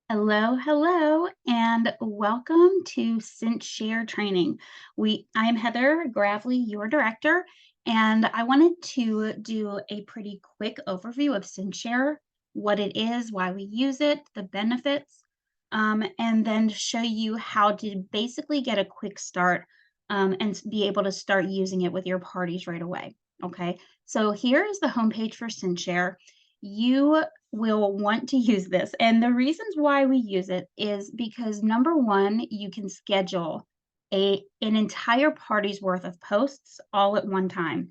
Hello, hello, and welcome to CinchShare training. I am Heather Gravely, your director, and I wanted to do a pretty quick overview of CinchShare, what it is, why we use it, the benefits, and then show you how to basically get a quick start and be able to start using it with your parties right away. Okay, so here is the homepage for CinchShare. You will want to use this. And the reasons why we use it is because number one, you can schedule an entire party's worth of posts all at one time.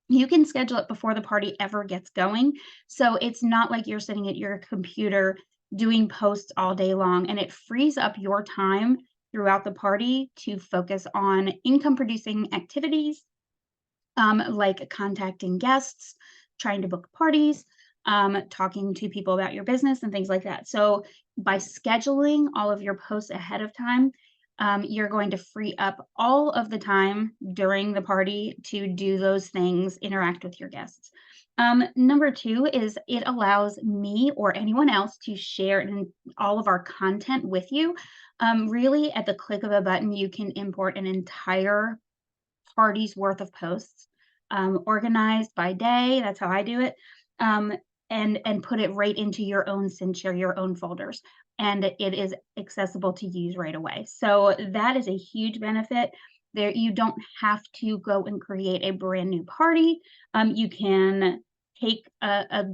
You can schedule it before the party ever gets going. So it's not like you're sitting at your computer doing posts all day long, and it frees up your time throughout the party to focus on income producing activities, like contacting guests, trying to book parties, talking to people about your business and things like that. So by scheduling all of your posts ahead of time, you're going to free up all of the time during the party to do those things, interact with your guests. Number two is it allows me or anyone else to share all of our content with you. Really, at the click of a button, you can import an entire party's worth of posts, organized by day. That's how I do it. Um, and put it right into your own CinchShare, your own folders, and it is accessible to use right away. So that is a huge benefit. There, you don't have to go and create a brand new party. You can take a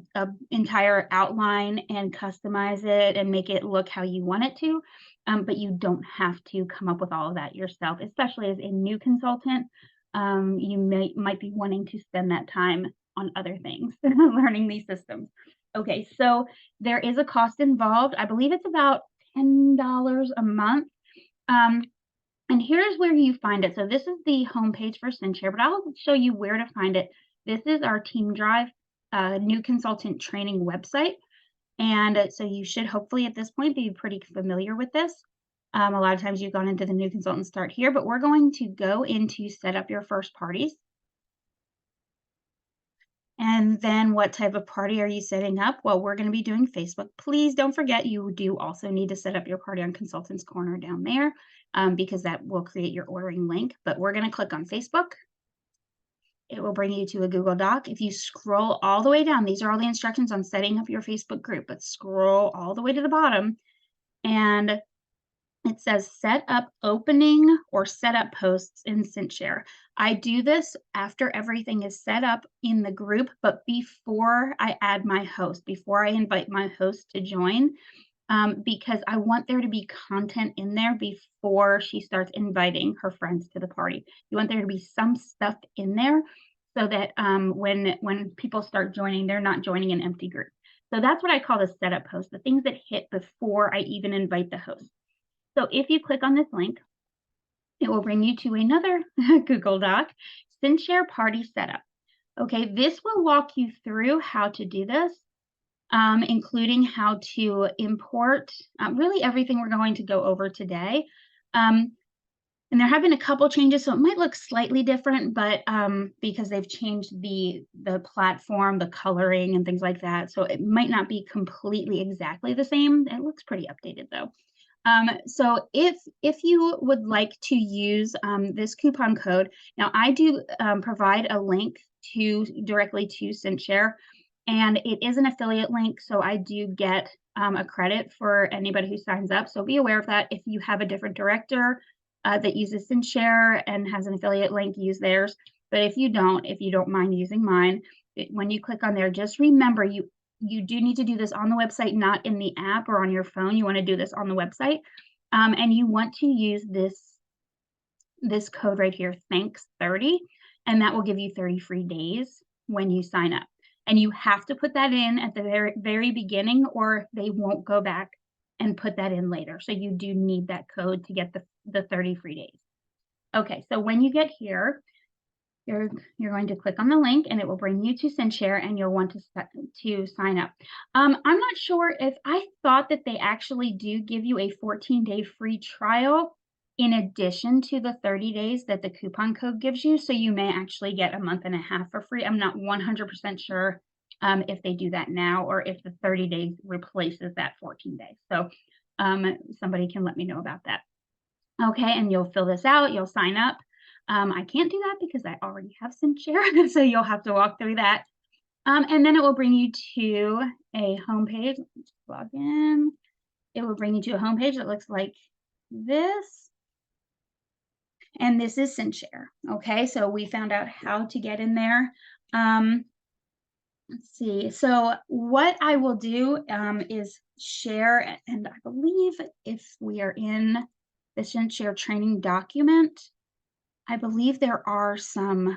entire outline and customize it and make it look how you want it to. But you don't have to come up with all of that yourself, especially as a new consultant. You might be wanting to spend that time on other things, learning these systems. Okay, so there is a cost involved. I believe it's about $10 a month. Um, and here's where you find it. So this is the homepage for CinchShare, but I'll show you where to find it. This is our Team Drive new consultant training website. And so you should hopefully at this point be pretty familiar with this. A lot of times you've gone into the new consultant start here, but we're going to go into set up your first parties. And then what type of party are you setting up? Well, we're going to be doing Facebook. Please don't forget you do also need to set up your party on Consultants Corner down there, because that will create your ordering link. But we're going to click on Facebook. It will bring you to a Google Doc. If you scroll all the way down, these are all the instructions on setting up your Facebook group, but scroll all the way to the bottom and it says set up opening or set up posts in CinchShare. I do this after everything is set up in the group, but before I add my host, before I invite my host to join, because I want there to be content in there before she starts inviting her friends to the party. You want there to be some stuff in there so that when people start joining, they're not joining an empty group. So that's what I call the setup post, the things that hit before I even invite the host. So if you click on this link, it will bring you to another Google Doc, CinchShare Party Setup. Okay, this will walk you through how to do this, including how to import really everything we're going to go over today. And there have been a couple changes, so it might look slightly different, but because they've changed the platform, the coloring, and things like that, so it might not be completely exactly the same. It looks pretty updated though. So if you would like to use this coupon code, now I do provide a link directly to CinchShare, and it is an affiliate link, so I do get a credit for anybody who signs up. So be aware of that. If you have a different director that uses CinchShare and has an affiliate link, use theirs. But if you don't mind using mine, when you click on there, just remember you do need to do this on the website, not in the app or on your phone. You want to do this on the website. And you want to use this code right here, thanks30, and that will give you 30 free days when you sign up. And you have to put that in at the very, very beginning, or they won't go back and put that in later. So you do need that code to get the 30 free days. Okay, so when you get here, you're going to click on the link and it will bring you to CinchShare and you'll want to sign up. I'm not sure if I thought that they actually do give you a 14-day free trial in addition to the 30 days that the coupon code gives you. So you may actually get a month and a half for free. I'm not 100% sure if they do that now or if the 30 days replaces that 14 days. So somebody can let me know about that. Okay, and you'll fill this out, you'll sign up. I can't do that because I already have CinchShare, so you'll have to walk through that. And then it will bring you to a homepage. Let's log in. It will bring you to a homepage that looks like this. And this is CinchShare. Okay, so we found out how to get in there. Let's see. So what I will do is share, and I believe if we are in the CinchShare training document, I believe there are some,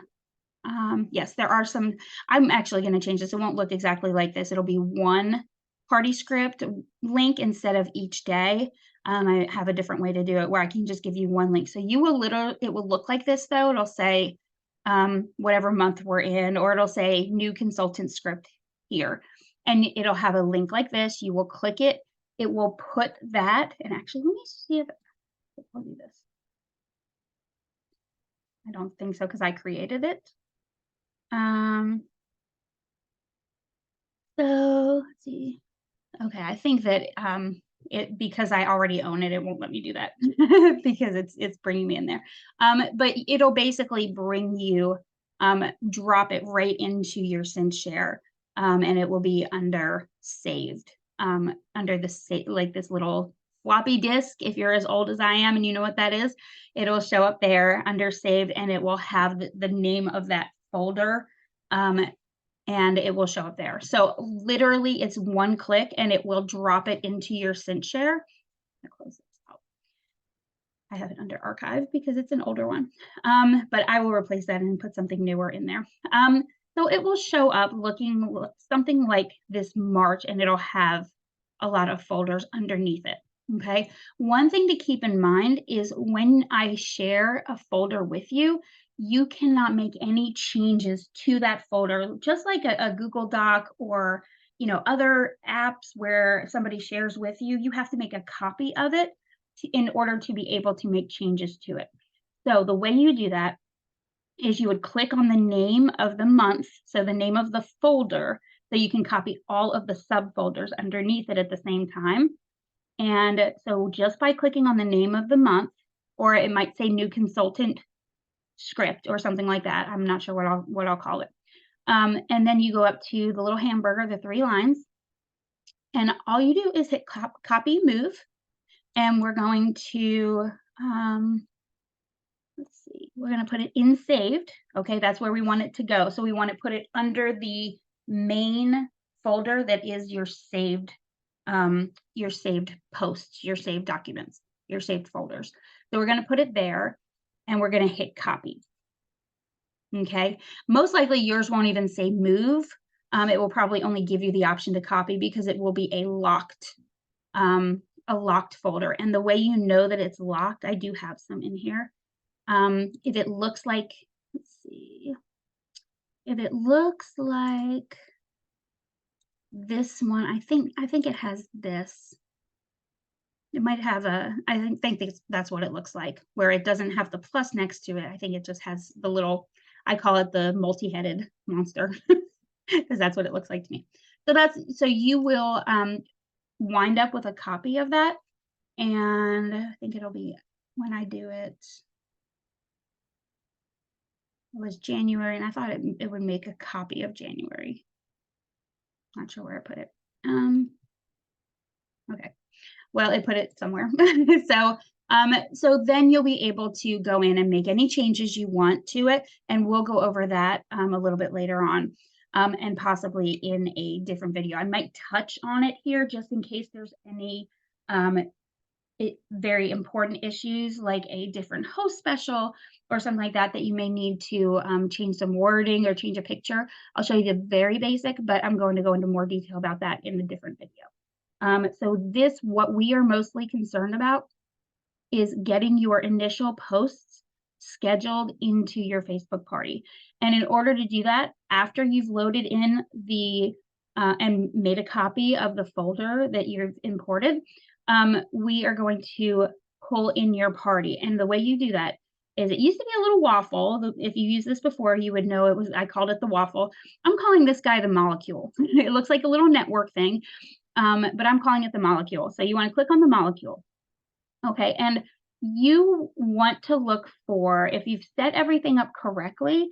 yes, there are some. I'm actually going to change this. It won't look exactly like this. It'll be one party script link instead of each day. I have a different way to do it where I can just give you one link. So you will literally, it will look like this though. It'll say whatever month we're in, or it'll say new consultant script here. And it'll have a link like this. You will click it. It will put that, and actually, let me see if I'll do this. I don't think so because I created it. So let's see. Okay, I think that it, because I already own it, it won't let me do that because it's bringing me in there. But it'll basically bring you, drop it right into your CinchShare, and it will be under saved, under the like this little floppy disk. If you're as old as I am and you know what that is, it'll show up there under saved, and it will have the name of that folder. And it will show up there. So literally it's one click and it will drop it into your CinchShare. Close this out. I have it under archive because it's an older one. But I will replace that and put something newer in there. So it will show up looking something like this March, and it'll have a lot of folders underneath it. Okay. One thing to keep in mind is when I share a folder with you, you cannot make any changes to that folder, just like a Google Doc or, other apps where somebody shares with you. You have to make a copy of it in order to be able to make changes to it. So the way you do that is you would click on the name of the month, so the name of the folder, so you can copy all of the subfolders underneath it at the same time. And so just by clicking on the name of the month, or it might say new consultant script or something like that. I'm not sure what I'll call it. And then you go up to the little hamburger, the 3 lines, and all you do is hit copy move, and we're going to let's see, we're going to put it in saved. Okay, that's where we want it to go. So we want to put it under the main folder that is your saved posts, your saved documents, your saved folders. So we're going to put it there, and we're going to hit copy. Okay, most likely yours won't even say move. It will probably only give you the option to copy because it will be a locked folder. And the way you know that it's locked, I do have some in here. If it looks like, let's see, if it looks like this one, I think it has this. It might have I think that's what it looks like, where it doesn't have the plus next to it. I think it just has the little, I call it the multi-headed monster because that's what it looks like to me. So you will wind up with a copy of that, and I think it'll be when I do it. It was January, and I thought it would make a copy of January. Not sure where I put it. Okay. Well, it put it somewhere. So then you'll be able to go in and make any changes you want to it. And we'll go over that a little bit later on, and possibly in a different video. I might touch on it here just in case there's any very important issues like a different host special or something like that you may need to change some wording or change a picture. I'll show you the very basic, but I'm going to go into more detail about that in a different video. So what we are mostly concerned about is getting your initial posts scheduled into your Facebook party. And in order to do that, after you've loaded in and made a copy of the folder that you've imported, we are going to pull in your party. And the way you do that is, it used to be a little waffle. If you used this before, you would know I called it the waffle. I'm calling this guy the molecule. It looks like a little network thing. but I'm calling it the molecule. So you want to click on the molecule. Okay, and you want to look for, if you've set everything up correctly,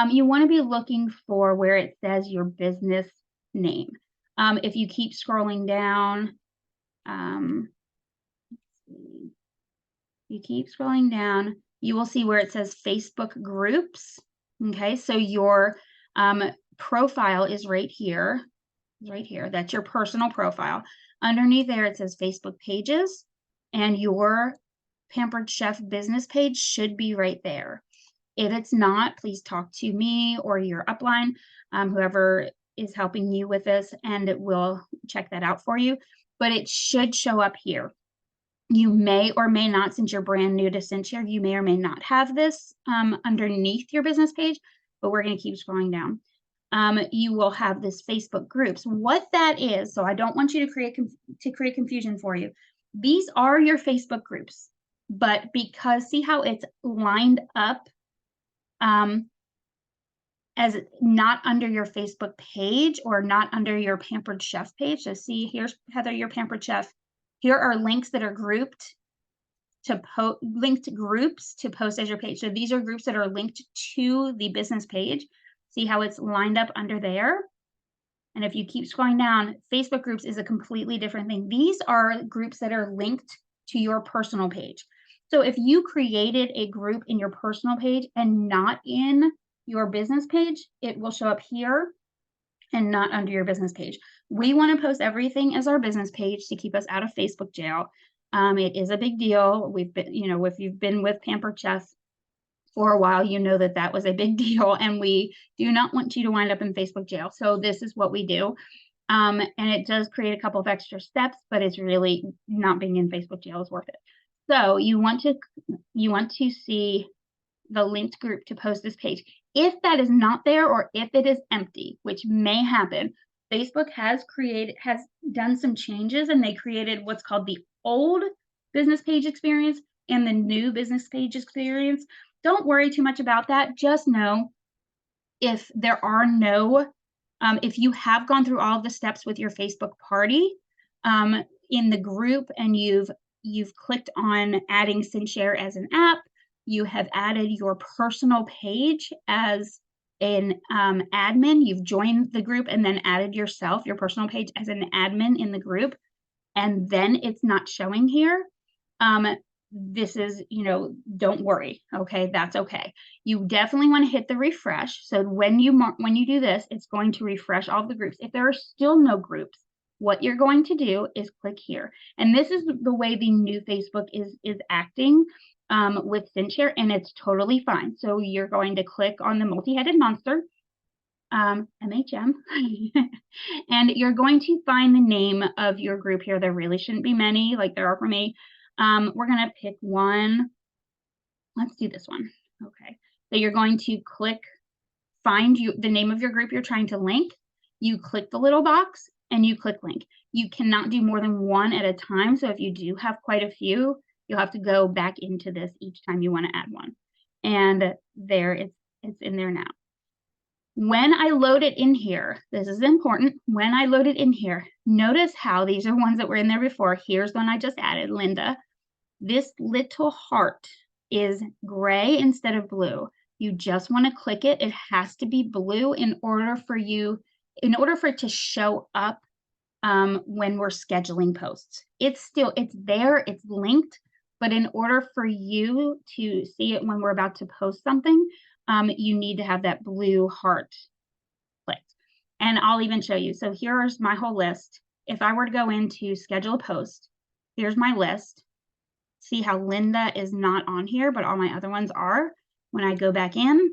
you want to be looking for where it says your business name. If you keep scrolling down, you keep scrolling down, you will see where it says Facebook groups. Okay, so your profile is right here. Right here. That's your personal profile. Underneath there, it says Facebook pages, and your Pampered Chef business page should be right there. If it's not, please talk to me or your upline, whoever is helping you with this, and it will check that out for you. But it should show up here. You may or may not, since you're brand new to CinchShare, you may or may not have this underneath your business page, but we're going to keep scrolling down. You will have this Facebook groups. What that is, so I don't want you to create confusion for you. These are your Facebook groups, but because see how it's lined up as not under your Facebook page or not under your Pampered Chef page. So see, here's Heather, your Pampered Chef. Here are links that are grouped to linked groups to post as your page. So these are groups that are linked to the business page. See how it's lined up under there? And if you keep scrolling down, Facebook groups is a completely different thing. These are groups that are linked to your personal page. So if you created a group in your personal page and not in your business page, it will show up here and not under your business page. We want to post everything as our business page to keep us out of Facebook jail. It is a big deal. We've been, if you've been with Pampered Chef for a while, you know that that was a big deal, and we do not want you to wind up in Facebook jail. So this is what we do. And it does create a couple of extra steps, but it's really not being in Facebook jail is worth it. So you want to see the linked group to post this page. If that is not there, or if it is empty, which may happen, Facebook has done some changes, and they created what's called the old business page experience and the new business page experience. Don't worry too much about that. Just know if there are no, if you have gone through all of the steps with your Facebook party in the group, and you've clicked on adding CinchShare as an app, you have added your personal page as an admin, you've joined the group and then added yourself, your personal page, as an admin in the group, and then it's not showing here. This is, don't worry. Okay, that's okay. You definitely want to hit the refresh. So when you do this, it's going to refresh all of the groups. If there are still no groups, what you're going to do is click here. And this is the way the new Facebook is acting with CinchShare, and it's totally fine. So you're going to click on the multi-headed monster, MHM, and you're going to find the name of your group here. There really shouldn't be many like there are for me. We're going to pick one. Let's do this one. Okay. So you're going to click, find the name of your group you're trying to link. You click the little box and you click link. You cannot do more than one at a time. So if you do have quite a few, you'll have to go back into this each time you want to add one. And there it's in there now. When I load it in here, this is important. When I load it in here, notice how these are ones that were in there before. Here's one I just added, Linda. This little heart is gray instead of blue. You just want to click it. It has to be blue in order for it to show up when we're scheduling posts. It's there, it's linked, but in order for you to see it when we're about to post something, you need to have that blue heart clicked. And I'll even show you. So here's my whole list. If I were to go into schedule a post, here's my list. See how Linda is not on here, but all my other ones are. When I go back in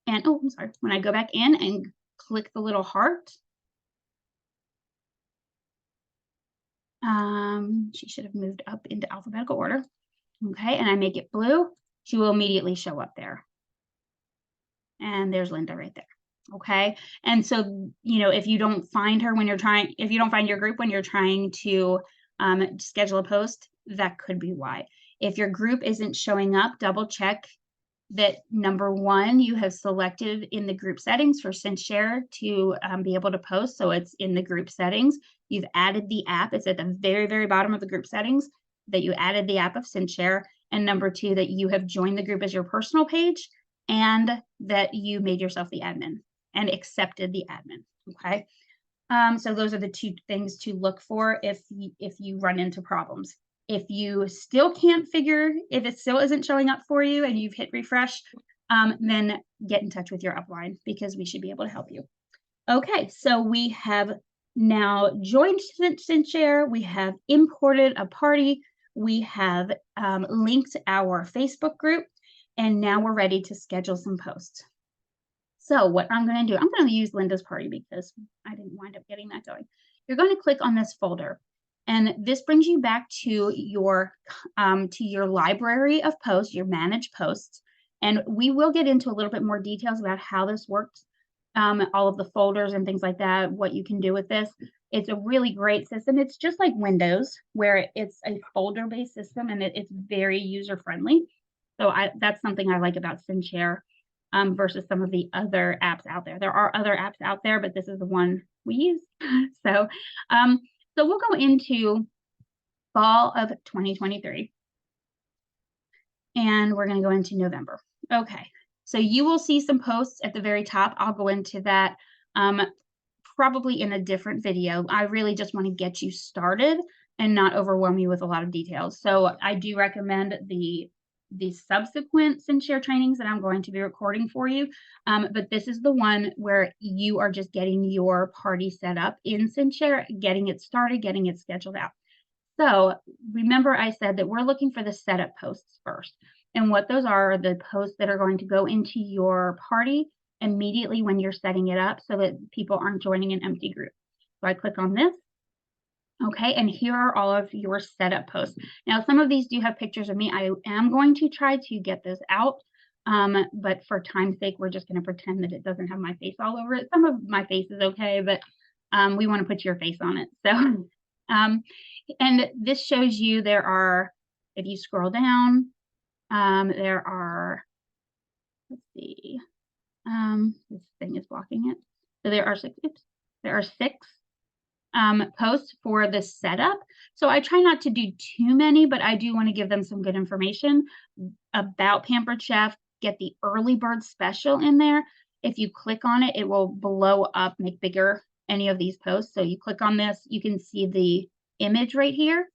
and, when I go back in and click the little heart, she should have moved up into alphabetical order. Okay, and I make it blue, she will immediately show up there. And there's Linda right there. Okay, and so, if you don't find her if you don't find your group when you're trying to schedule a post, that could be why. If your group isn't showing up, double check that number one, you have selected in the group settings for CinchShare to be able to post. So it's in the group settings. you've added the app. It's at the very, very bottom of the group settings that you added the app of CinchShare. And number two, that you have joined the group as your personal page and that you made yourself the admin and accepted the admin. Okay. So those are the two things to look for if you run into problems. If you still can't figure, if it still isn't showing up for you and you've hit refresh, then get in touch with your upline because we should be able to help you. Okay, so we have now joined CinchShare. We have imported a party. We have linked our Facebook group, and now we're ready to schedule some posts. So what I'm going to do, I'm going to use Linda's party because I didn't wind up getting that going. You're going to click on this folder, and this brings you back to your library of posts, your managed posts. And we will get into a little bit more details about how this works, all of the folders and things like that, what you can do with this. It's a really great system. It's just like Windows, where it's a folder-based system, and it's very user-friendly. So that's something I like about CinchShare. Versus some of the other apps out there. There are other apps out there, but this is the one we use. So we'll go into fall of 2023. And we're going to go into November. Okay, so you will see some posts at the very top. I'll go into that probably in a different video. I really just want to get you started and not overwhelm you with a lot of details. So I do recommend the subsequent CinchShare trainings that I'm going to be recording for you. But this is the one where you are just getting your party set up in CinchShare, getting it started, getting it scheduled out. So remember I said that we're looking for the setup posts first. And what those are the posts that are going to go into your party immediately when you're setting it up so that people aren't joining an empty group. So I click on this. Okay, and here are all of your setup posts. Now, some of these do have pictures of me. I am going to try to get this out, but for time's sake, we're just going to pretend that it doesn't have my face all over it. Some of my face is okay, but we want to put your face on it. So, and this shows you there are, if you scroll down, there are, let's see, this thing is blocking it. So there are six posts for the setup. So I try not to do too many, but I do want to give them some good information about Pampered Chef. Get the early bird special in there. If you click on it, it will blow up, make bigger any of these posts. So you click on this, you can see the image right here.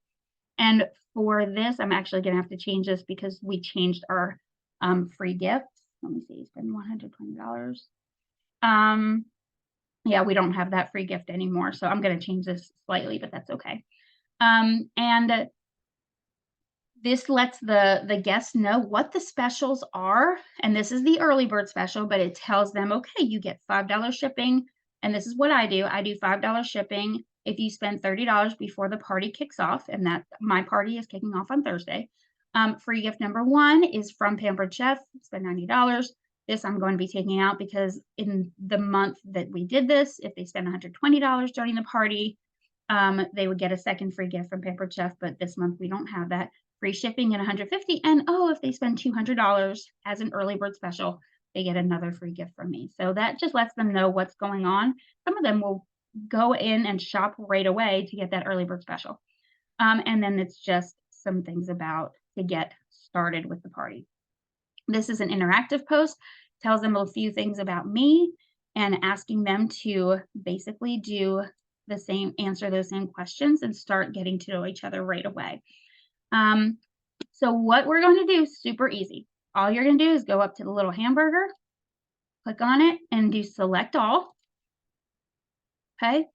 And for this, I'm actually going to have to change this because we changed our free gifts. Let me see, spend $120. Yeah, we don't have that free gift anymore. So I'm going to change this slightly, but that's okay. And this lets the guests know what the specials are. And this is the early bird special, but it tells them, okay, you get $5 shipping. And this is what I do. I do $5 shipping if you spend $30 before the party kicks off. And that my party is kicking off on Thursday. Free gift number one is from Pampered Chef. Spend $90. This I'm going to be taking out because in the month that we did this, if they spend $120 during the party, they would get a second free gift from Pampered Chef. But this month we don't have that. Free shipping at $150. And oh, if they spend $200 as an early bird special, they get another free gift from me. So that just lets them know what's going on. Some of them will go in and shop right away to get that early bird special. And then it's just some things about to get started with the party. This is an interactive post, tells them a few things about me and asking them to basically do the same, answer those same questions and start getting to know each other right away. So what we're going to do is super easy. All you're going to do is go up to the little hamburger, click on it and do select all. Okay.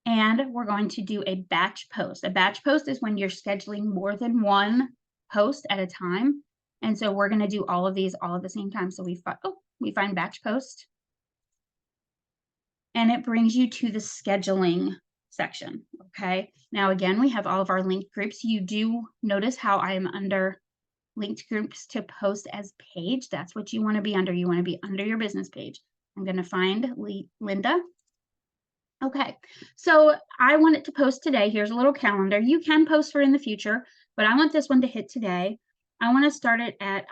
And we're going to do a batch post. A batch post is when you're scheduling more than one post at a time. And so we're going to do all of these all at the same time. So we find batch post. And it brings you to the scheduling section. Okay. Now, again, we have all of our linked groups. You do notice how I am under linked groups to post as page. That's what you want to be under. You want to be under your business page. I'm going to find Linda. Okay, so I want it to post today. Here's a little calendar. You can post for in the future, but I want this one to hit today. I want to start it at,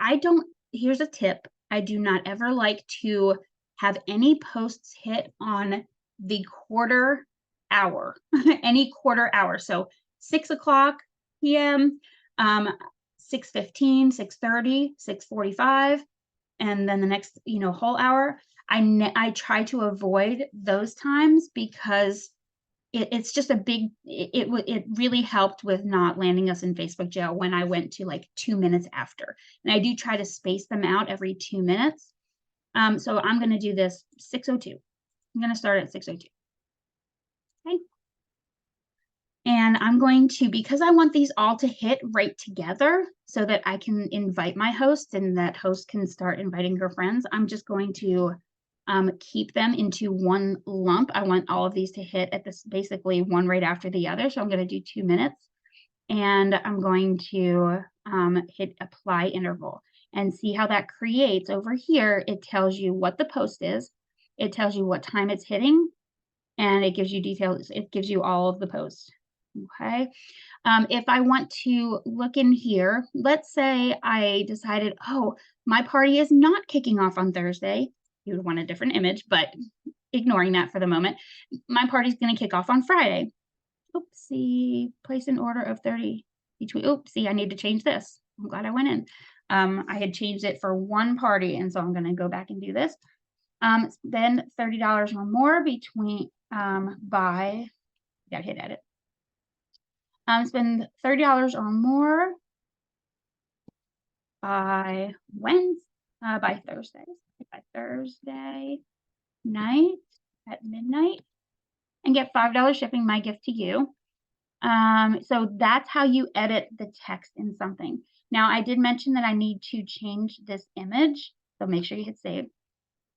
here's a tip. I do not ever like to have any posts hit on the quarter hour, any quarter hour. So 6 o'clock p.m., 6:15, 6:30, 6:45, and then the next, whole hour. I try to avoid those times because it's just a big it really helped with not landing us in Facebook jail when I went to like 2 minutes after. And I do try to space them out every 2 minutes. So I'm going to do this 6:02. I'm going to start at 6:02. Okay. And I'm going to, because I want these all to hit right together so that I can invite my host and that host can start inviting her friends, I'm just going to keep them into one lump. I want all of these to hit at this, basically one right after the other. So I'm going to do 2 minutes, and I'm going to hit apply interval and see how that creates. Over here, it tells you what the post is. It tells you what time it's hitting, and it gives you details. It gives you all of the posts. Okay. If I want to look in here, let's say I decided, oh, my party is not kicking off on Thursday. You would want a different image, but ignoring that for the moment, my party's going to kick off on Friday. Oopsie, place an order of 30 each week. Oopsie, I need to change this. I'm glad I went in. I had changed it for one party, and so I'm going to go back and do this. Then $30 or more between by, got to hit edit. Spend $30 or more by by Thursday. By Thursday night at midnight, and get $5 shipping, my gift to you. So that's how you edit the text in something. Now, I did mention that I need to change this image, so make sure you hit save.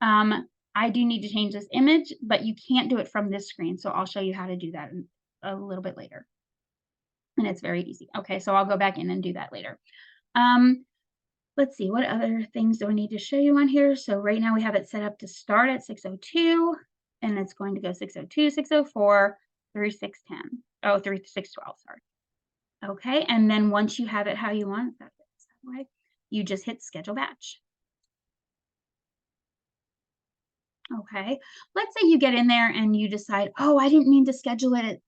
I do need to change this image, but you can't do it from this screen, so I'll show you how to do that a little bit later. And it's very easy. Okay, so I'll go back in and do that later. Let's see, what other things do I need to show you on here? So right now we have it set up to start at 6:02, and it's going to go 6:02, 6:04, through 6:10. Oh, through 6:12, sorry. Okay, and then once you have it how you want, that's that way, you just hit schedule batch. Okay, let's say you get in there and you decide, oh, I didn't mean to schedule it at,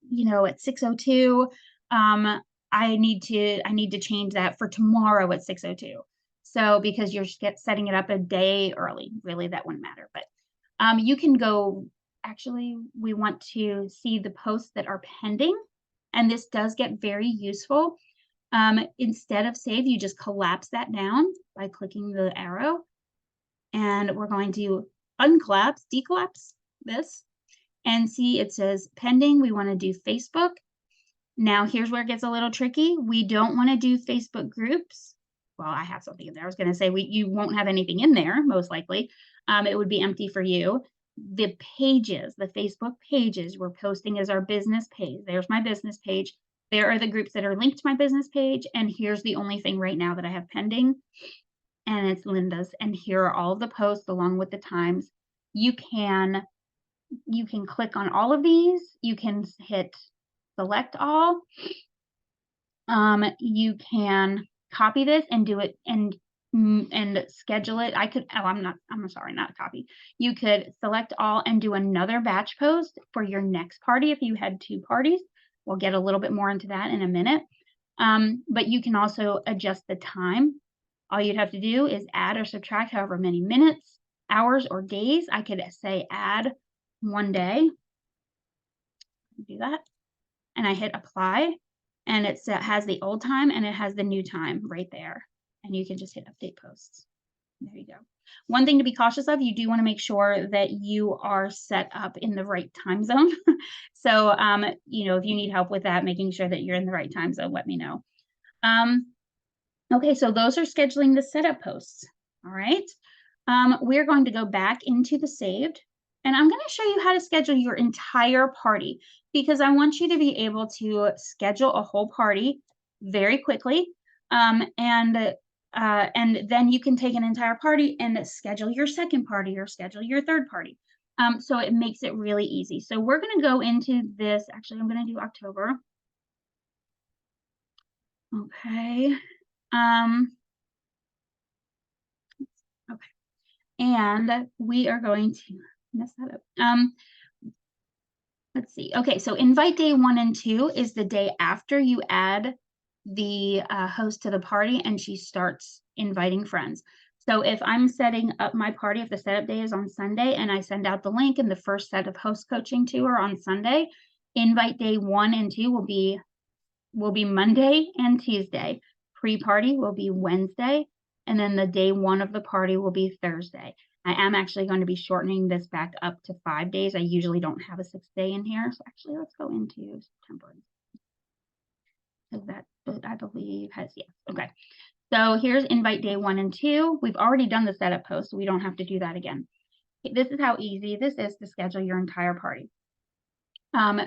at 6:02. I need to change that for tomorrow at 6:02. So because you're setting it up a day early, really that wouldn't matter. But you can go, actually, we want to see the posts that are pending. And this does get very useful. Instead of save, you just collapse that down by clicking the arrow. And we're going to decollapse this, and see it says pending. We want to do Facebook. Now, here's where it gets a little tricky. We don't want to do Facebook groups. Well, I have something in there. I was going to say you won't have anything in there, most likely. It would be empty for you. The pages, the Facebook pages we're posting as our business page. There's my business page. There are the groups that are linked to my business page. And here's the only thing right now that I have pending, and it's Linda's. And here are all of the posts along with the times. You can click on all of these. You can hit select all. You can copy this and do it and schedule it. I'm sorry, not copy. You could select all and do another batch post for your next party if you had 2 parties. We'll get a little bit more into that in a minute. But you can also adjust the time. All you'd have to do is add or subtract however many minutes, hours, or days. I could say add 1 day. Do that. And I hit apply. And it has the old time and it has the new time right there. And you can just hit update posts. There you go. One thing to be cautious of, you do want to make sure that you are set up in the right time zone. So, if you need help with that, making sure that you're in the right time zone, let me know. Okay, so those are scheduling the setup posts. All right. We're going to go back into the saved, and I'm going to show you how to schedule your entire party, because I want you to be able to schedule a whole party very quickly. And then you can take an entire party and schedule your second party or schedule your third party. So it makes it really easy. So we're going to go into this. Actually, I'm going to do October. Okay. Okay. And we are going to mess that up. Let's see. Okay, so invite day 1 and 2 is the day after you add the host to the party and she starts inviting friends. So if I'm setting up my party, if the setup day is on Sunday and I send out the link and the first set of host coaching to her on Sunday, invite day 1 and 2 will be Monday and Tuesday. Pre-party will be Wednesday, and then the day 1 of the party will be Thursday. I am actually going to be shortening this back up to 5 days. I usually don't have a 6th day in here. So actually, let's go into September. Because that, I believe, has, yes. Okay. So here's invite day 1 and 2. We've already done the setup post, so we don't have to do that again. This is how easy this is to schedule your entire party.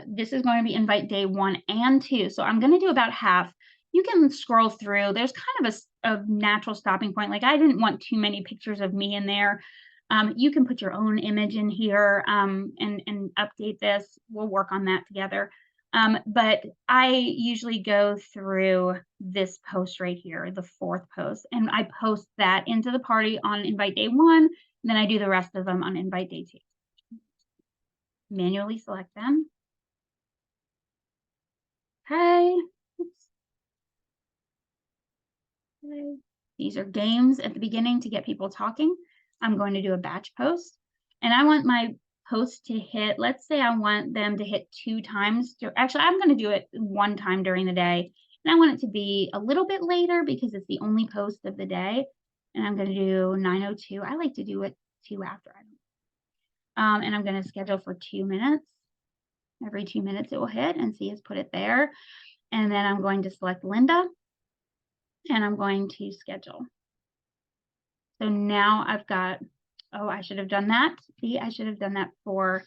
This is going to be invite day 1 and 2. So I'm going to do about half. You can scroll through. There's kind of a natural stopping point. Like I didn't want too many pictures of me in there. You can put your own image in here and update this. We'll work on that together. But I usually go through this post right here, the 4th post, and I post that into the party on invite day 1. And then I do the rest of them on invite day 2. Manually select them. Okay. Okay. These are games at the beginning to get people talking. I'm going to do a batch post, and I want my post to hit, let's say I want them to hit 2 times. Actually, I'm going to do it 1 time during the day, and I want it to be a little bit later because it's the only post of the day, and I'm going to do 9:02. I like to do it 2 after. And I'm going to schedule for 2 minutes. Every 2 minutes it will hit, and see, it's put it there. And then I'm going to select Linda, and I'm going to schedule. So now I've got, oh, I should have done that. See, I should have done that for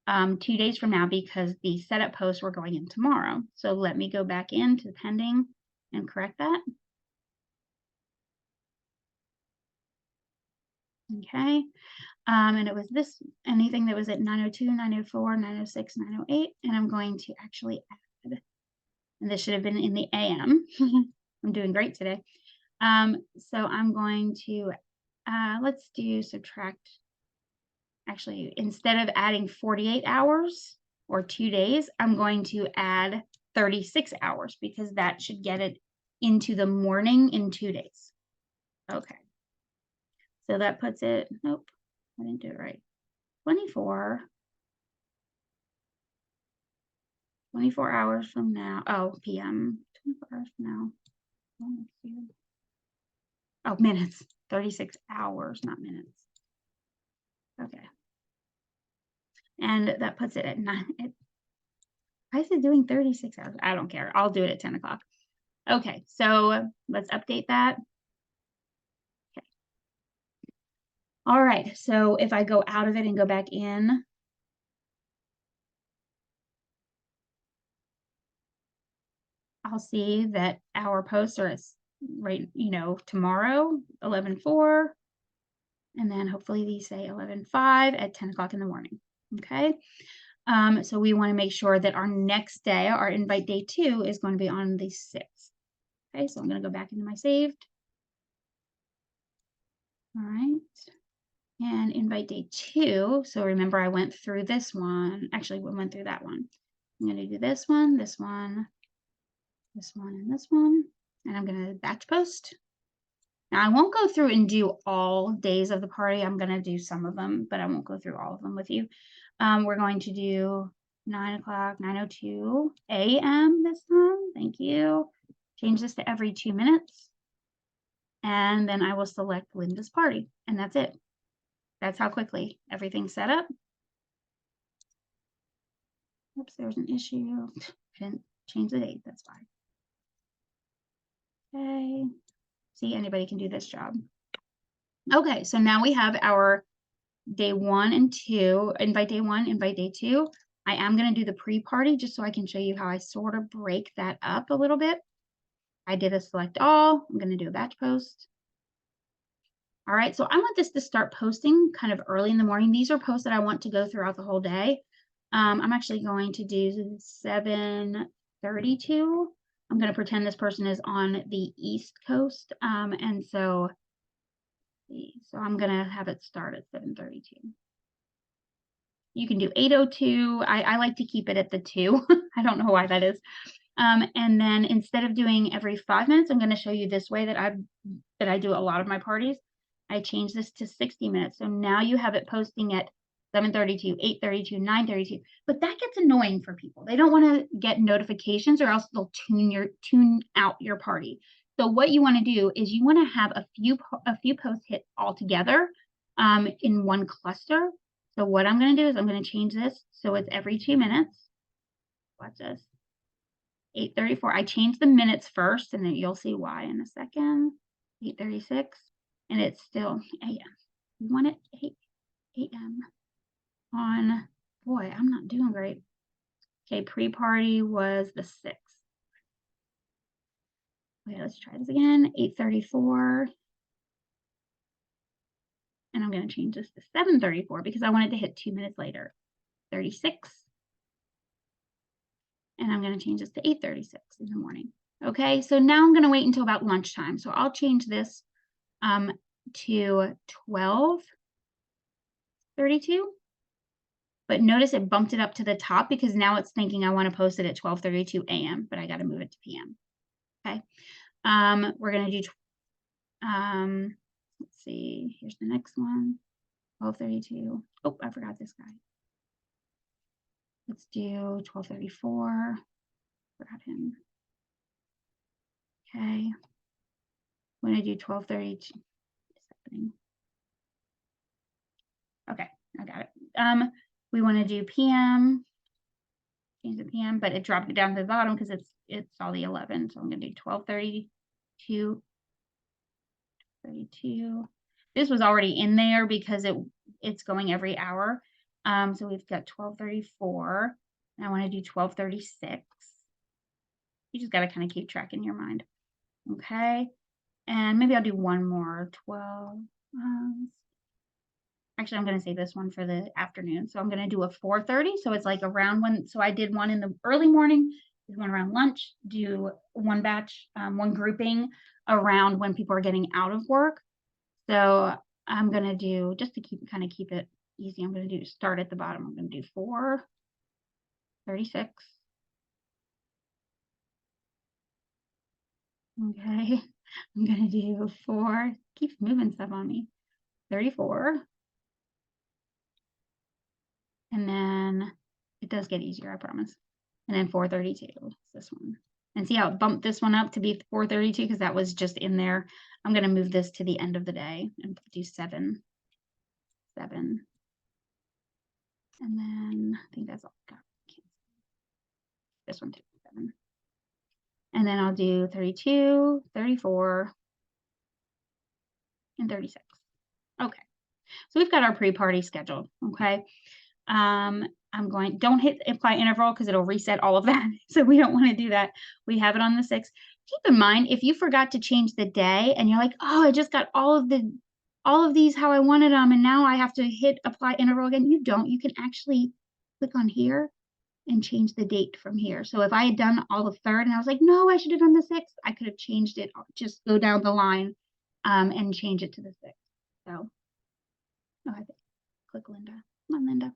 2 days from now because the setup posts were going in tomorrow. So let me go back into pending and correct that. Okay. And it was this, anything that was at 9:02, 9:04, 9:06, 9:08, and I'm going to actually add, and this should have been in the AM. I'm doing great today. So I'm going to, let's do subtract. Actually, instead of adding 48 hours or 2 days, I'm going to add 36 hours because that should get it into the morning in 2 days. Okay. So that puts it, nope, I didn't do it right. 24 hours from now. Oh, PM, 24 hours from now. Oh, minutes, 36 hours, not minutes. Okay. And that puts it at 9. Why is it doing 36 hours? I don't care. I'll do it at 10 o'clock. Okay, so let's update that. Okay. All right, so if I go out of it and go back in, I'll see that our posts are right, tomorrow, 11:04, and then hopefully these say 11:05 at 10 o'clock in the morning. Okay. So we want to make sure that our next day, our invite day 2, is going to be on the 6th. Okay, so I'm going to go back into my saved. All right. And invite day 2. So remember, I went through this one. Actually, we went through that one. I'm going to do this one, this one, this one, and this one. And I'm going to batch post. Now, I won't go through and do all days of the party. I'm going to do some of them, but I won't go through all of them with you. We're going to do 9 o'clock, 9:02 a.m. this time. Thank you. Change this to every 2 minutes. And then I will select Linda's party. And that's it. That's how quickly everything's set up. Oops, there's an issue. Didn't change the date. That's fine. Okay. See, anybody can do this job. Okay, so now we have our day 1 and 2, invite day 1, invite day 2. I am going to do the pre-party just so I can show you how I sort of break that up a little bit. I did a select all. I'm going to do a batch post. All right, so I want this to start posting kind of early in the morning. These are posts that I want to go throughout the whole day. I'm actually going to do 7:32. I'm going to pretend this person is on the East Coast. And so I'm going to have it start at 7:32. You can do 8:02. I like to keep it at the 2. I don't know why that is. And then instead of doing every 5 minutes, I'm gonna show you this way that I do a lot of my parties. I change this to 60 minutes. So now you have it posting at 7:32, 8:32, 9:32. But that gets annoying for people. They don't want to get notifications or else they'll tune out your party. So what you want to do is you want to have a few posts hit all together in one cluster. So what I'm going to do is I'm going to change this so it's every 2 minutes. Watch this. 8:34. I changed the minutes first, and then you'll see why in a second. 8:36, and it's still AM. We want it 8 AM on. Boy, I'm not doing great. Okay, pre-party was the 6th. Okay, let's try this again. 8:34, and I'm going to change this to 7:34 because I want it to hit 2 minutes later. 36, and I'm going to change this to 8:36 in the morning. Okay, so now I'm going to wait until about lunchtime. So I'll change this to 12:32. But notice it bumped it up to the top because now it's thinking I want to post it at 12:32 AM, but I got to move it to PM. Okay. We're going to do, let's see, here's the next one, 12:32. Oh, I forgot this guy. Let's do 12:34. Forgot him. Okay. I'm going to do 12:32. What's happening? Okay, I got it. We want to do PM. Change the PM, but it dropped it down to the bottom because it's all the 11. So I'm going to do 12:32, 32. This was already in there because it's going every hour. So we've got 12:34. And I want to do 12:36. You just got to kind of keep track in your mind. Okay. And maybe I'll do one more. 12. Actually, I'm going to save this one for the afternoon. So I'm going to do a 4:30. So it's like around when, so I did one in the early morning, did one around lunch, do one batch, one grouping around when people are getting out of work. So I'm going to do, just to kind of keep it easy, I'm going to do start at the bottom. I'm going to do 4:36. Okay. I'm going to do 4, keeps moving stuff on me, 34. And then it does get easier, I promise. And then 4:32 is this one. And see how it bumped this one up to be 4:32 because that was just in there. I'm going to move this to the end of the day and do 7. And then I think that's all. This one too, 7. And then I'll do 32, 34, and 36. Okay. So we've got our pre-party scheduled. Okay. Don't hit apply interval because it'll reset all of that. So we don't want to do that. We have it on the 6th. Keep in mind, if you forgot to change the day and you're like, oh, I just got all of these how I wanted them, and now I have to hit apply interval again. You don't. You can actually click on here and change the date from here. So if I had done all of 3rd and I was like, no, I should have done the 6th, I could have changed it. Just go down the line and change it to the 6th. So, oh, I click Linda. Come on, Linda.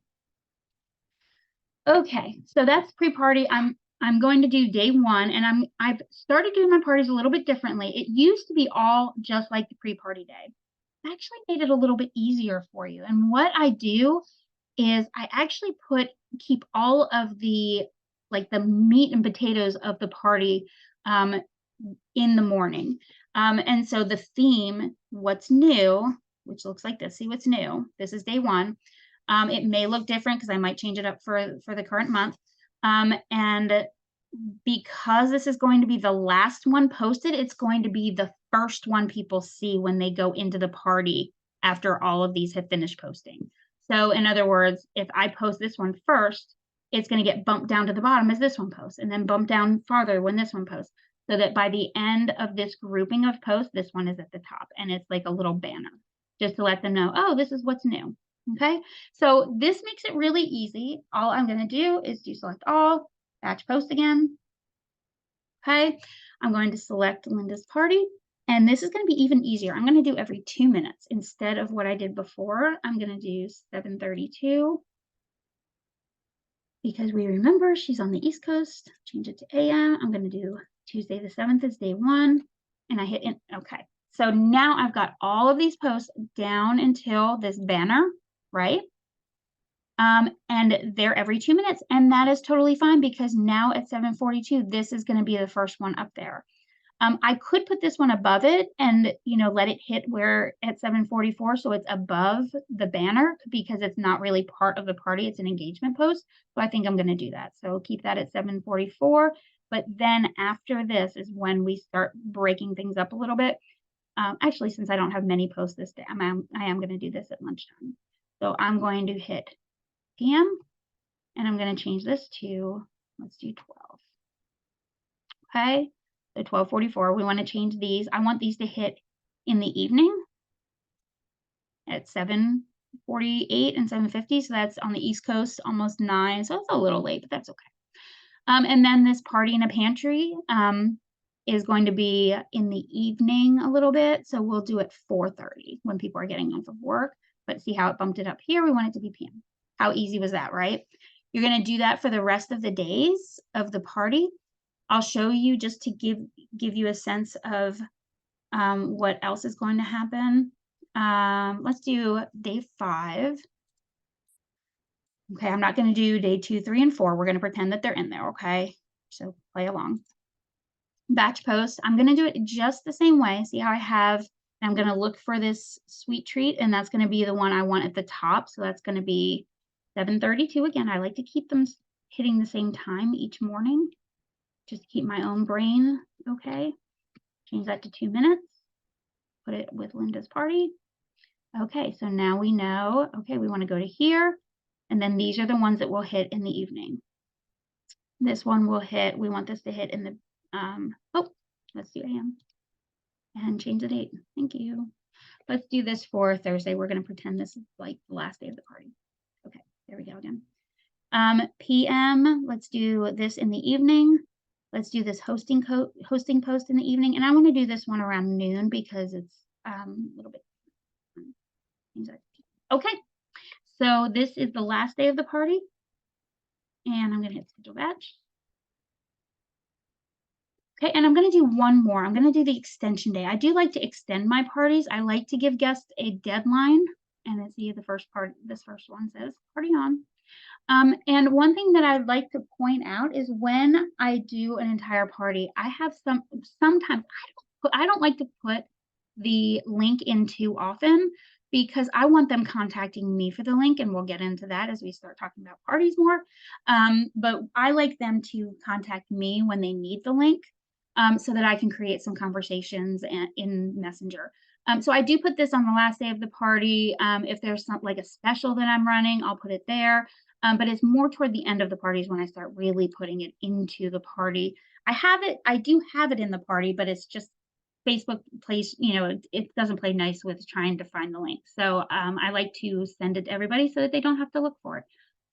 Okay, so that's pre-party. I'm going to do day 1, and I've started doing my parties a little bit differently. It used to be all just like the pre-party day. I actually made it a little bit easier for you. And what I do is I actually keep all of the the meat and potatoes of the party in the morning. And so the theme, what's new, which looks like this. See what's new. This is day 1. It may look different because I might change it up for the current month. And because this is going to be the last one posted, it's going to be the first one people see when they go into the party after all of these have finished posting. So in other words, if I post this one first, it's going to get bumped down to the bottom as this one posts, and then bumped down farther when this one posts, so that by the end of this grouping of posts, this one is at the top, and it's like a little banner just to let them know, oh, this is what's new. Okay, so this makes it really easy. All I'm going to do is do select all, batch post again. Okay, I'm going to select Linda's party, and this is going to be even easier. I'm going to do every 2 minutes instead of what I did before. I'm going to do 7:32, because we remember she's on the East Coast. Change it to AM. I'm going to do Tuesday the 7th is day 1, and I hit in. Okay. So now I've got all of these posts down until this banner, right? And they're every 2 minutes, and that is totally fine because now at 7:42, this is going to be the first one up there. I could put this one above it and, let it hit where at 7:44, so it's above the banner because it's not really part of the party. It's an engagement post. So I think I'm going to do that. So keep that at 7:44. But then after this is when we start breaking things up a little bit. Actually, since I don't have many posts this day, I am going to do this at lunchtime. So I'm going to hit PM, and I'm going to change this to, let's do 12. Okay, so 12:44. We want to change these. I want these to hit in the evening at 7:48 and 7:50. So that's on the East Coast, almost 9. So it's a little late, but that's okay. And then this party in a pantry is going to be in the evening a little bit. So we'll do it 4:30 when people are getting off of work. But see how it bumped it up here? We want it to be PM. How easy was that, right? You're going to do that for the rest of the days of the party. I'll show you just to give you a sense of what else is going to happen. Let's do day 5. Okay, I'm not going to do day 2, 3, and 4. We're going to pretend that they're in there, okay? So play along. Batch post, I'm going to do it just the same way. See how I have, I'm going to look for this sweet treat, and that's going to be the one I want at the top. So that's going to be 7:32. Again, I like to keep them hitting the same time each morning, just to keep my own brain okay. Change that to 2 minutes. Put it with Linda's party. Okay, so now we know, okay, we want to go to here, and then these are the ones that will hit in the evening. This one will hit, we want this to hit in the, let's do AM and change the date. Thank you. Let's do this for Thursday. We're going to pretend this is like the last day of the party. Okay, there we go again. PM, let's do this in the evening. Let's do this hosting post in the evening. And I want to do this one around noon because it's a little bit. Okay, so this is the last day of the party. And I'm going to hit schedule batch. Okay, and I'm going to do one more. I'm going to do the extension day. I do like to extend my parties. I like to give guests a deadline. And let's see the first part, this first one says party on. And one thing that I'd like to point out is when I do an entire party, I have sometimes I don't like to put the link in too often because I want them contacting me for the link, and we'll get into that as we start talking about parties more. But I like them to contact me when they need the link, so that I can create some conversations in Messenger. So I do put this on the last day of the party. If there's something like a special that I'm running, I'll put it there. But it's more toward the end of the parties when I start really putting it into the party. I do have it in the party, but it's just Facebook plays, it doesn't play nice with trying to find the link. So I like to send it to everybody so that they don't have to look for it.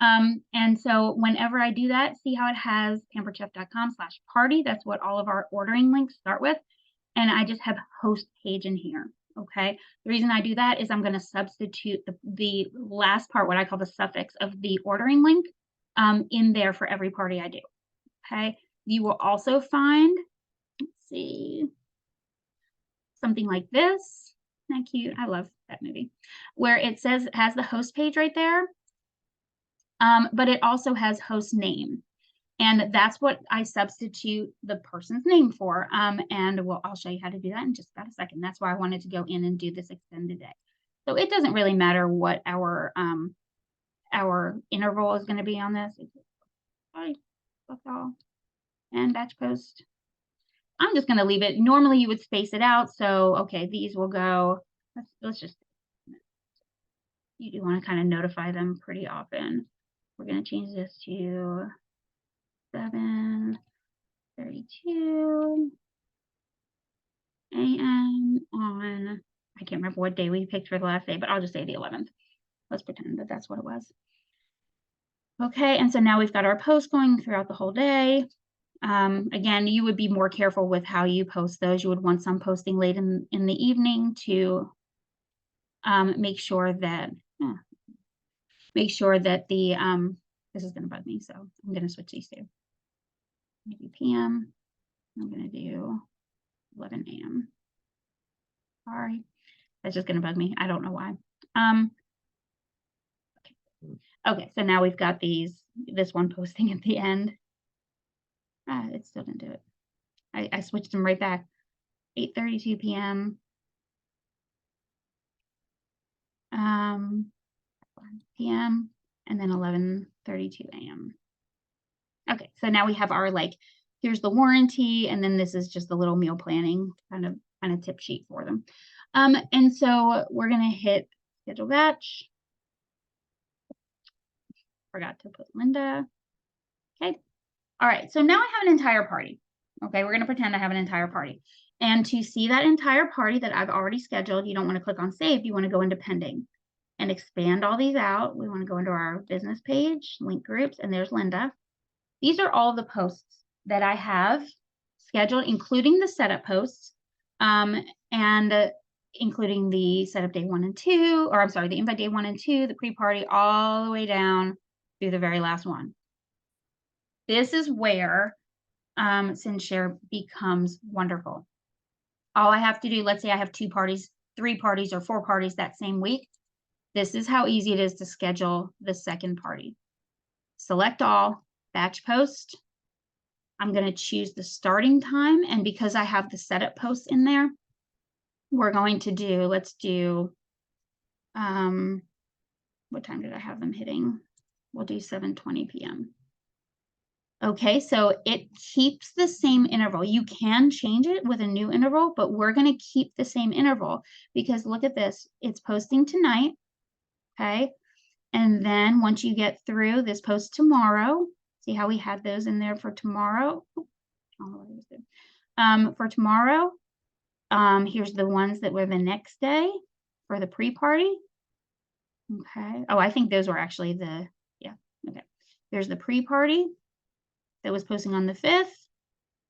And so whenever I do that, see how it has pamperedchef.com/party. That's what all of our ordering links start with. And I just have host page in here. Okay. The reason I do that is I'm going to substitute the last part, what I call the suffix of the ordering link, in there for every party I do. Okay. You will also find, let's see, something like this. Isn't that cute? I love that movie. Where it says it has the host page right there. But it also has host name. And that's what I substitute the person's name for. And I'll show you how to do that in just about a second. That's why I wanted to go in and do this extended day. So it doesn't really matter what our interval is going to be on this. That's all. And batch post. I'm just going to leave it. Normally you would space it out. So, okay, these will go. Let's just, you do want to kind of notify them pretty often. We're going to change this to 7:32 a.m. on, I can't remember what day we picked for the last day, but I'll just say the 11th. Let's pretend that that's what it was. Okay, and so now we've got our posts going throughout the whole day. Again, you would be more careful with how you post those. You would want some posting late in the evening to make sure that the This is going to bug me, so I'm going to switch these two. Maybe PM. I'm going to do 11 a.m. Sorry. That's just going to bug me. I don't know why. Okay, so now we've got this one posting at the end. It still didn't do it. I switched them right back. 8:32 p.m. 1 p.m. and then 11:32 a.m. Okay, so now we have our here's the warranty, and then this is just the little meal planning kind of tip sheet for them. And so we're gonna hit schedule batch. Forgot to put Linda. Okay. All right. So now I have an entire party. Okay. We're going to pretend I have an entire party. And to see that entire party that I've already scheduled, you don't want to click on save. You want to go into pending and expand all these out. We want to go into our business page, link groups, and there's Linda. These are all the posts that I have scheduled, including the setup posts, and including the setup day 1 and 2, or I'm sorry, the invite day 1 and 2, the pre-party, all the way down through the very last one. This is where CinchShare becomes wonderful. All I have to do, let's say I have 2 parties, 3 parties, or 4 parties that same week. This is how easy it is to schedule the second party. Select all, batch post. I'm going to choose the starting time, and because I have the setup posts in there, we're going to do, let's do, what time did I have them hitting? We'll do 7:20 p.m. Okay, so it keeps the same interval. You can change it with a new interval, but we're going to keep the same interval because look at this. It's posting tonight, okay? And then once you get through this post tomorrow, see how we had those in there for tomorrow? For tomorrow, here's the ones that were the next day for the pre-party. Okay. Oh, I think those were actually yeah, okay. There's the pre-party that was posting on the 5th.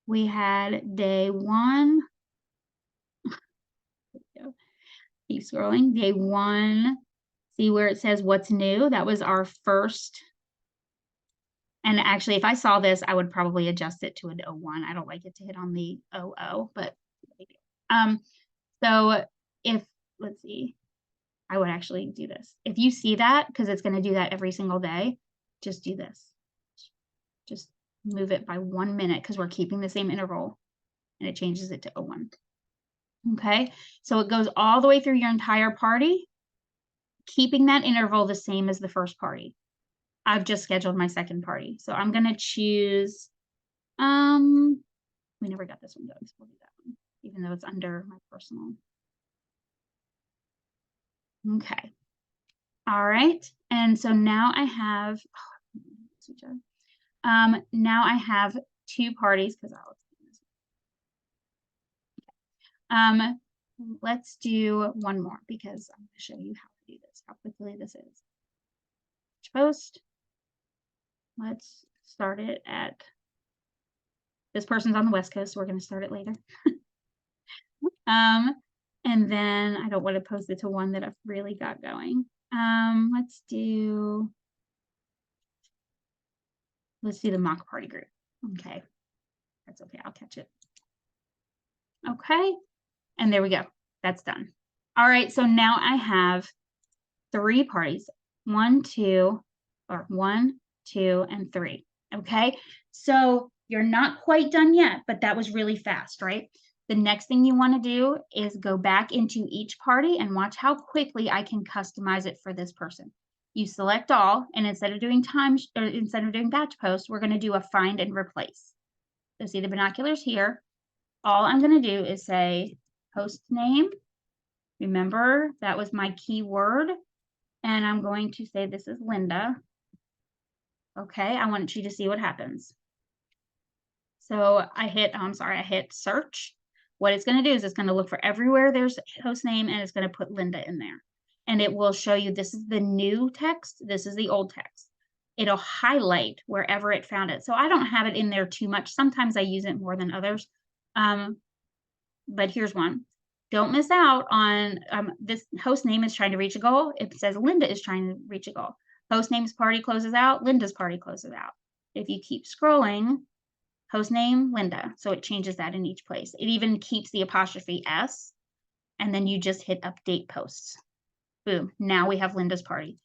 We had day 1. Keep scrolling. Day 1. See where it says what's new? That was our first. And actually, if I saw this, I would probably adjust it to an 01. I don't like it to hit on the 00, but so if, let's see, I would actually do this. If you see that, because it's going to do that every single day, just do this. Just move it by 1 minute because we're keeping the same interval, and it changes it to 01. Okay, so it goes all the way through your entire party, keeping that interval the same as the first party. I've just scheduled my second party, so I'm going to choose, we never got this one done, so we'll do that one, even though it's under my personal. Okay. All right. And so now I have, now I have 2 parties because let's do one more because I'm going to show you how to do this, how quickly this is. Post. Let's start it at, this person's on the West Coast, so we're going to start it later. And then I don't want to post it to one that I've really got going. Let's do the mock party group. Okay. That's okay. I'll catch it. Okay. And there we go. That's done. All right. So now I have 3 parties. 1, 2, or 1, 2, and 3. Okay. So you're not quite done yet, but that was really fast, right? The next thing you want to do is go back into each party and watch how quickly I can customize it for this person. You select all, and instead of doing batch post, we're going to do a find and replace. So see the binoculars here. All I'm going to do is say host name. Remember, that was my keyword. And I'm going to say this is Linda. Okay, I want you to see what happens. So I hit search. What it's going to do is it's going to look for everywhere there's host name, and it's going to put Linda in there. And it will show you this is the new text. This is the old text. It'll highlight wherever it found it. So I don't have it in there too much. Sometimes I use it more than others. But here's one. Don't miss out on this host name is trying to reach a goal. It says Linda is trying to reach a goal. Host name's party closes out, Linda's party closes out. If you keep scrolling, host name, Linda. So it changes that in each place. It even keeps the apostrophe S, and then you just hit update posts. Boom. Now we have Linda's party.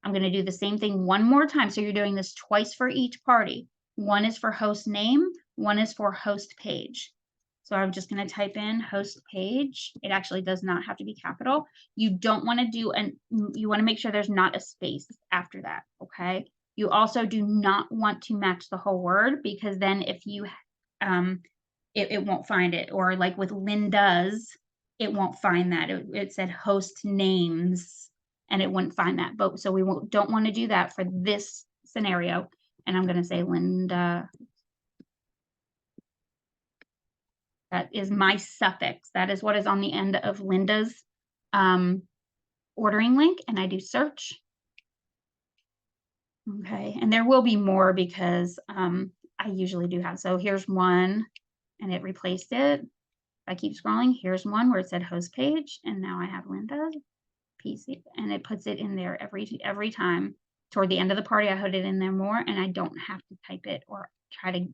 I'm going to do the same thing one more time. So you're doing this twice for each party. One is for host name, one is for host page. So I'm just going to type in host page. It actually does not have to be capital. You don't want to do, you want to make sure there's not a space after that. Okay. You also do not want to match the whole word, because then if you, it won't find it. Or like with Linda's, it won't find that. It said host names, and it wouldn't find that. But so we don't want to do that for this scenario. And I'm going to say Linda. That is my suffix. That is what is on the end of Linda's ordering link. And I do search. Okay. And there will be more, because I usually do have. So here's one, and it replaced it. If I keep scrolling, here's one where it said host page. And now I have Linda's PC, and it puts it in there every time. Toward the end of the party, I put it in there more, and I don't have to type it or try to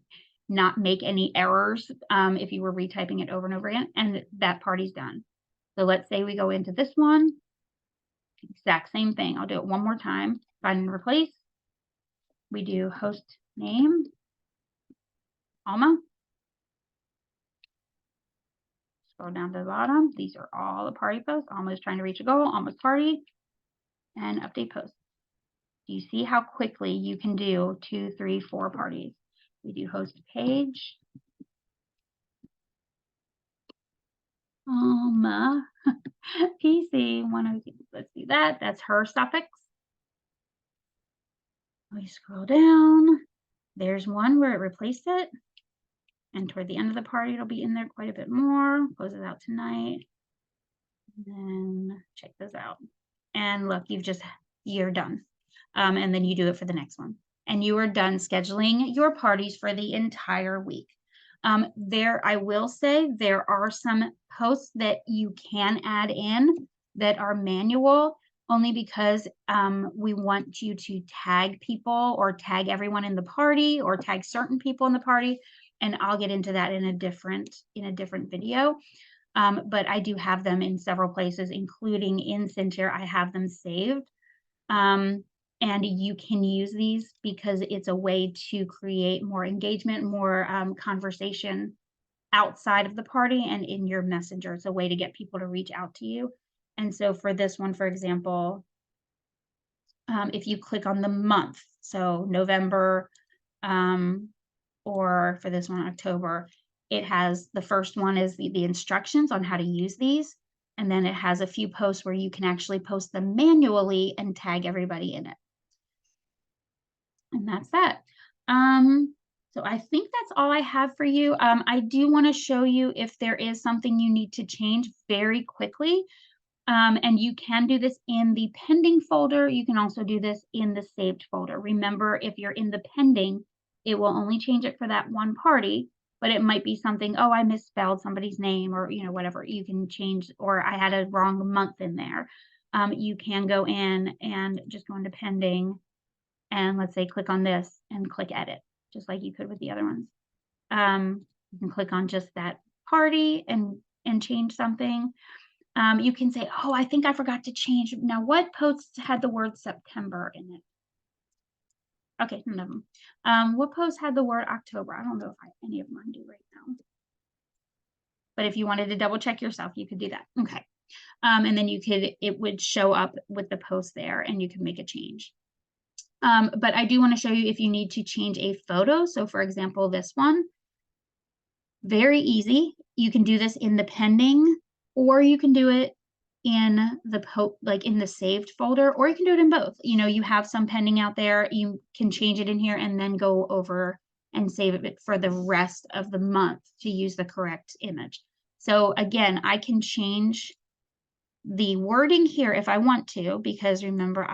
not make any errors if you were retyping it over and over again, and that party's done. So let's say we go into this one, exact same thing. I'll do it one more time. Find and replace. We do host name, Alma. Scroll down to the bottom. These are all the party posts. Alma is trying to reach a goal. Alma's party, and update post. Do you see how quickly you can do 2, 3, 4 parties? We do host page. PC 102. Let's do that. That's her suffix. We scroll down. There's one where it replaced it. And toward the end of the party, it'll be in there quite a bit more. Closes out tonight. And then check this out. And look, you're done. And then you do it for the next one. And you are done scheduling your parties for the entire week. I will say there are some posts that you can add in that are manual, only because we want you to tag people or tag everyone in the party or tag certain people in the party. And I'll get into that in a different video. But I do have them in several places, including in CinchShare. I have them saved. And you can use these because it's a way to create more engagement, more conversation outside of the party and in your messenger. It's a way to get people to reach out to you. And so for this one, for example, if you click on the month, so November, or for this one, October, it has the first one is the instructions on how to use these. And then it has a few posts where you can actually post them manually and tag everybody in it. And that's that. So I think that's all I have for you. I do want to show you if there is something you need to change very quickly. And you can do this in the pending folder. You can also do this in the saved folder. Remember, if you're in the pending, it will only change it for that one party, but it might be something, oh, I misspelled somebody's name, or, whatever. You can change, or I had a wrong month in there. You can go in and just go into pending, and let's say click on this and click edit, just like you could with the other ones. You can click on just that party and change something. You can say, oh, I think I forgot to change. Now, what post had the word September in it? Okay, none of them. What post had the word October? I don't know if any of mine do right now. But if you wanted to double check yourself, you could do that. Okay. And then it would show up with the post there, and you can make a change. But I do want to show you if you need to change a photo. So for example, this one, very easy. You can do this in the pending, or you can do it in the in the saved folder, or you can do it in both. You have some pending out there. You can change it in here and then go over and save it for the rest of the month to use the correct image. So again, I can change the wording here if I want to, because remember,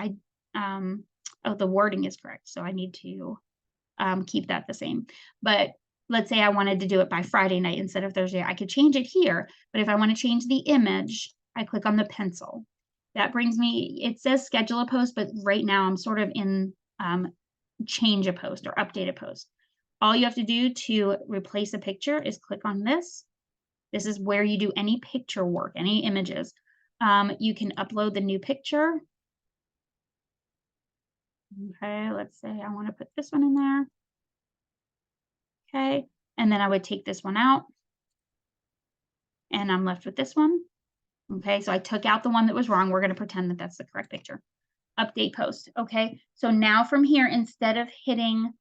the wording is correct. So I need to keep that the same. But let's say I wanted to do it by Friday night instead of Thursday. I could change it here. But if I want to change the image, I click on the pencil. That brings me, it says schedule a post, but right now I'm sort of in change a post or update a post. All you have to do to replace a picture is click on this. This is where you do any picture work, any images. You can upload the new picture. Okay, let's say I want to put this one in there. Okay, and then I would take this one out and I'm left with this one. Okay, so I took out the one that was wrong. We're going to pretend that that's the correct picture. Update post. Okay, so now from here, instead of hitting,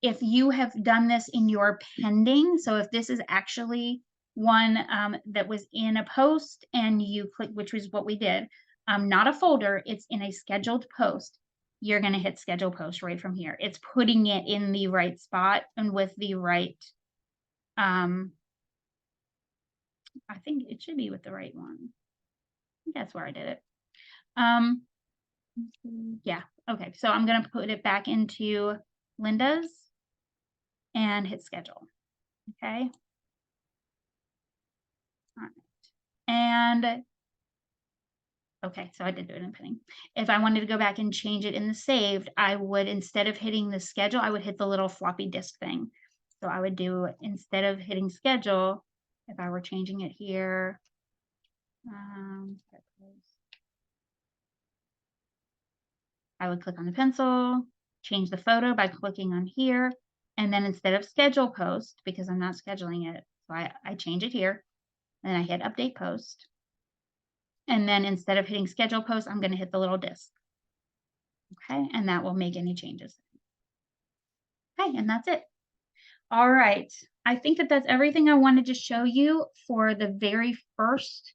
if you have done this in your pending, so if this is actually one that was in a post and you click, which was what we did, not a folder, it's in a scheduled post, you're going to hit schedule post right from here. It's putting it in the right spot and with the right, I think it should be with the right one. That's where I did it. Yeah, okay, so I'm going to put it back into Linda's and hit schedule. Okay. All right. And okay, so I did do it in pending. If I wanted to go back and change it in the saved, I would, instead of hitting the schedule, I would hit the little floppy disk thing. So I would do, instead of hitting schedule, if I were changing it here, I would click on the pencil, change the photo by clicking on here, and then instead of schedule post, because I'm not scheduling it, so I change it here, and I hit update post. And then instead of hitting schedule post, I'm going to hit the little disk. Okay, and that will make any changes. Okay, and that's it. All right. I think that that's everything I wanted to show you for the very first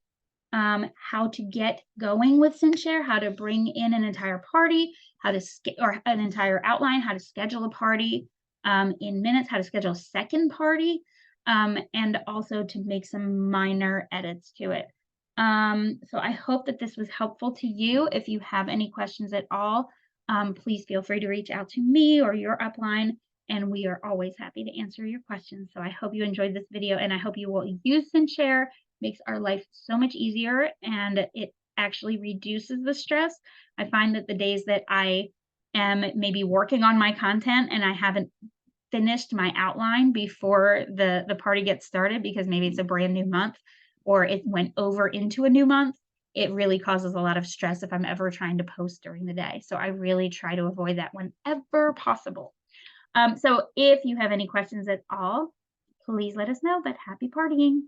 how to get going with CinchShare, how to bring in an entire party, how to or an entire outline, how to schedule a party in minutes, how to schedule a second party, and also to make some minor edits to it. So I hope that this was helpful to you. If you have any questions at all, please feel free to reach out to me or your upline, and we are always happy to answer your questions. So I hope you enjoyed this video, and I hope you will use CinchShare. Makes our life so much easier, and it actually reduces the stress. I find that the days that I am maybe working on my content and I haven't finished my outline before the party gets started, because maybe it's a brand new month or it went over into a new month, it really causes a lot of stress if I'm ever trying to post during the day. So I really try to avoid that whenever possible. So if you have any questions at all, please let us know, but happy partying.